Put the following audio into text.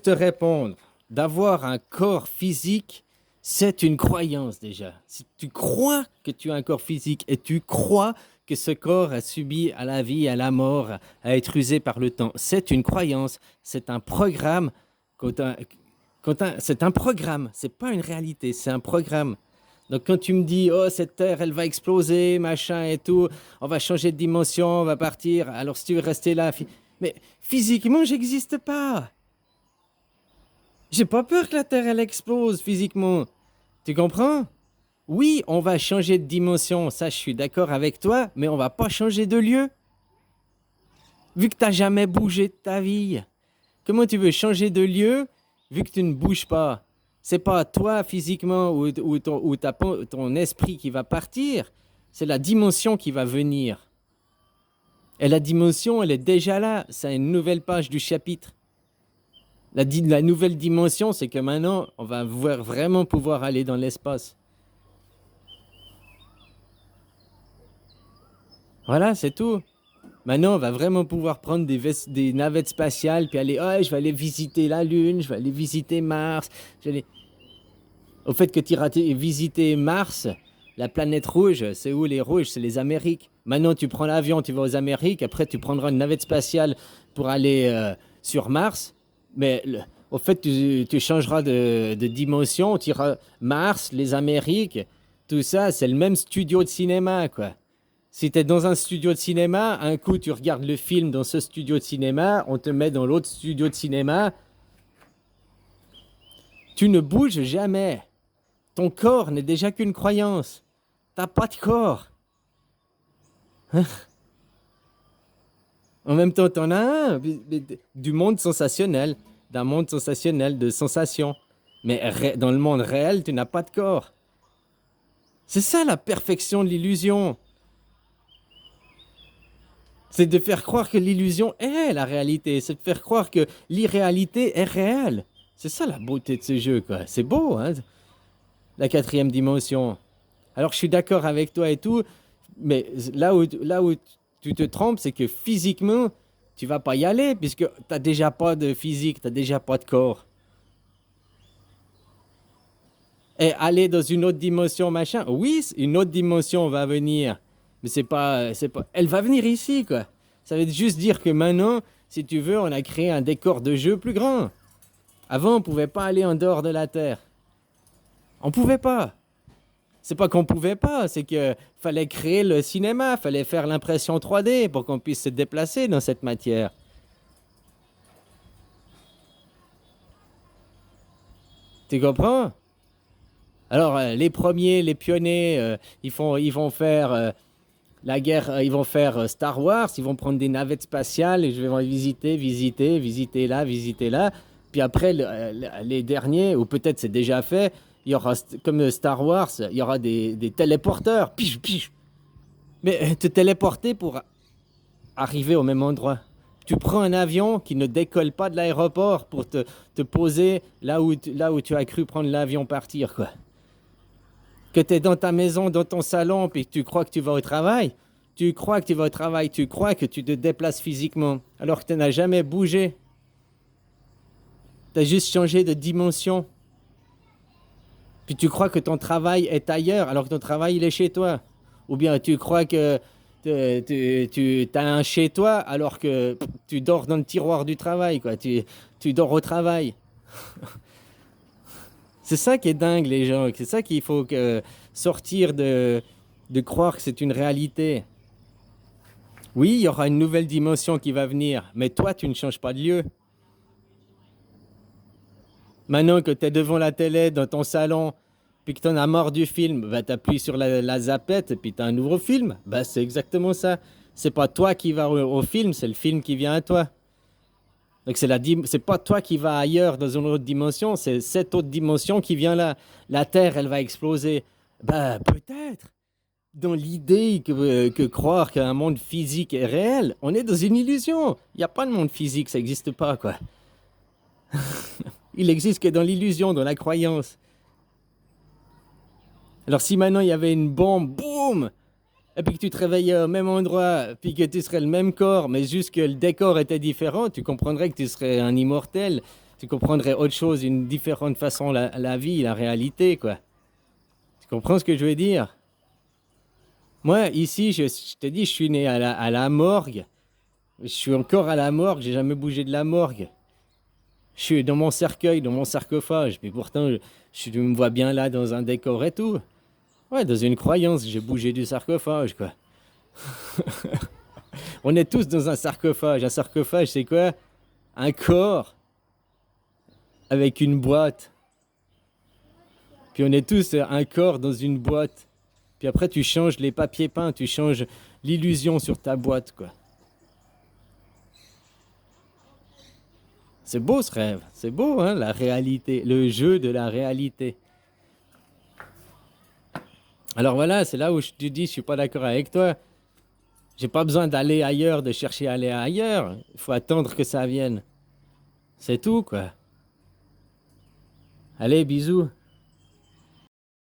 Te répondre, d'avoir un corps physique, c'est une croyance déjà. Si tu crois que tu as un corps physique et tu crois que ce corps a subi à la vie, à la mort, à être usé par le temps, c'est une croyance, c'est un programme. C'est un programme, c'est pas une réalité, c'est un programme. Donc quand tu me dis, oh, cette terre, elle va exploser, machin et tout, on va changer de dimension, on va partir, alors si tu veux rester là, mais physiquement, j'existe pas. J'ai pas peur que la Terre elle explose physiquement. Tu comprends? Oui, on va changer de dimension, ça je suis d'accord avec toi, mais on va pas changer de lieu. Vu que t'as jamais bougé de ta vie, comment tu veux changer de lieu vu que tu ne bouges pas? C'est pas toi physiquement ou ton esprit qui va partir, c'est la dimension qui va venir. Et la dimension, elle est déjà là, c'est une nouvelle page du chapitre. La nouvelle dimension, c'est que maintenant, on va vraiment pouvoir aller dans l'espace. Voilà, c'est tout. Maintenant, on va vraiment pouvoir prendre des navettes spatiales, puis aller, oh, je vais aller visiter la Lune, je vais aller visiter Mars. Au fait que tu iras visiter Mars, la planète rouge, c'est où les rouges? C'est les Amériques. Maintenant, tu prends l'avion, tu vas aux Amériques, après tu prendras une navette spatiale pour aller sur Mars. Mais au fait, tu changeras de dimension, tu iras Mars, les Amériques, tout ça, c'est le même studio de cinéma, quoi. Si tu es dans un studio de cinéma, un coup tu regardes le film dans ce studio de cinéma, on te met dans l'autre studio de cinéma, tu ne bouges jamais. Ton corps n'est déjà qu'une croyance. T'as pas de corps. En même temps, t'en as un, du monde sensationnel, d'un monde sensationnel, de sensations. Mais dans le monde réel, tu n'as pas de corps. C'est ça la perfection de l'illusion. C'est de faire croire que l'illusion est la réalité. C'est de faire croire que l'irréalité est réelle. C'est ça la beauté de ce jeu, quoi. C'est beau, hein, la quatrième dimension. Alors je suis d'accord avec toi et tout, mais là où tu te trompes, c'est que physiquement, tu vas pas y aller, puisque tu n'as déjà pas de physique, tu n'as déjà pas de corps. Et aller dans une autre dimension, machin, oui, une autre dimension va venir, mais c'est pas, elle va venir ici, quoi. Ça veut juste dire que maintenant, si tu veux, on a créé un décor de jeu plus grand. Avant, on pouvait pas aller en dehors de la Terre. On pouvait pas. C'est pas qu'on pouvait pas, c'est que fallait créer le cinéma, fallait faire l'impression 3D pour qu'on puisse se déplacer dans cette matière. Tu comprends? Alors, les premiers, les pionniers, ils vont faire la guerre, ils vont faire Star Wars, ils vont prendre des navettes spatiales et je vais visiter là, visiter là. Puis après, les derniers, ou peut-être c'est déjà fait, il y aura, comme Star Wars, il y aura des téléporteurs. Piche, piche. Mais te téléporter pour arriver au même endroit. Tu prends un avion qui ne décolle pas de l'aéroport pour te poser là où tu as cru prendre l'avion partir, quoi. Que tu es dans ta maison, dans ton salon, puis que tu crois que tu vas au travail, tu crois que tu vas au travail, tu crois que tu te déplaces physiquement, alors que tu n'as jamais bougé. Tu as juste changé de dimension. Puis tu crois que ton travail est ailleurs, alors que ton travail, il est chez toi. Ou bien tu crois que tu as un chez toi, alors que tu dors dans le tiroir du travail, quoi. Tu dors au travail. C'est ça qui est dingue, les gens. C'est ça qu'il faut sortir de croire que c'est une réalité. Oui, il y aura une nouvelle dimension qui va venir, mais toi, tu ne changes pas de lieu. Maintenant que tu es devant la télé, dans ton salon, puis que tu en as marre du film, bah, tu appuies sur la zapette et puis tu as un nouveau film. Bah, c'est exactement ça. C'est pas toi qui vas au film, c'est le film qui vient à toi. Donc c'est pas toi qui vas ailleurs dans une autre dimension, c'est cette autre dimension qui vient là. La Terre, elle va exploser. Bah, peut-être. Dans l'idée que croire qu'un monde physique est réel, on est dans une illusion. Il n'y a pas de monde physique, ça n'existe pas, quoi. Il existe que dans l'illusion, dans la croyance. Alors si maintenant il y avait une bombe, boum, et puis que tu te réveillais au même endroit, puis que tu serais le même corps, mais juste que le décor était différent, tu comprendrais que tu serais un immortel. tu comprendrais autre chose, une différente façon, la vie, la réalité, quoi. Tu comprends ce que je veux dire? Moi, ici, je te dis, je suis né à la morgue. Je suis encore à la morgue, j'ai jamais bougé de la morgue. Je suis dans mon cercueil, dans mon sarcophage, mais pourtant, je me vois bien là dans un décor et tout. Ouais, dans une croyance, j'ai bougé du sarcophage, quoi. On est tous dans un sarcophage. Un sarcophage, c'est quoi? Un corps avec une boîte. Puis on est tous un corps dans une boîte. Puis après, tu changes les papiers peints, tu changes l'illusion sur ta boîte, quoi. C'est beau ce rêve, c'est beau, hein, la réalité, le jeu de la réalité. Alors voilà, c'est là où je te dis, je suis pas d'accord avec toi. J'ai pas besoin d'aller ailleurs, de chercher à aller ailleurs. Il faut attendre que ça vienne. C'est tout, quoi. Allez, bisous.